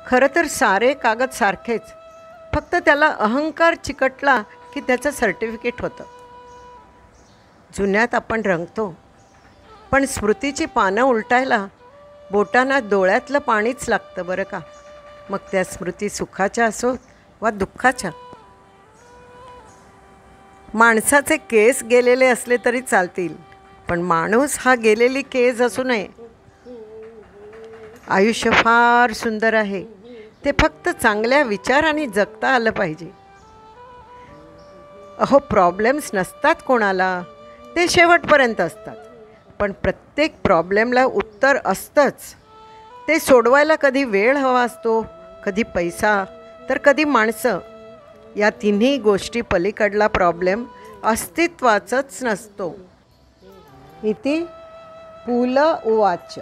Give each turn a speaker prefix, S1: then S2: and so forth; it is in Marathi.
S1: खरं तर सारे कागद सारखेच, फक्त त्याला अहंकार चिकटला की त्याचं सर्टिफिकेट होतं. जुन्यात आपण रंगतो, पण स्मृतीची पानं उलटायला बोटांना डोळ्यातलं पाणीच लागतं बरं का. मग त्या स्मृती सुखाच्या असो वा दुःखाच्या. माणसाचे केस गेलेले असले तरी चालतील, पण माणूस हा गेलेली केस असू नये. आयुष्य फार सुंदर आहे, ते फक्त चांगल्या विचारांनी जगता आलं पाहिजे. अहो, प्रॉब्लेम्स नसतात कोणाला, ते शेवटपर्यंत असतात. पण प्रत्येक प्रॉब्लेमला उत्तर असतंच. ते सोडवायला कधी वेळ हवा असतो, कधी पैसा, तर कधी माणसं. या तिन्ही गोष्टी पलीकडला प्रॉब्लेम अस्तित्वाचंच नसतो. इति पुल उवाच.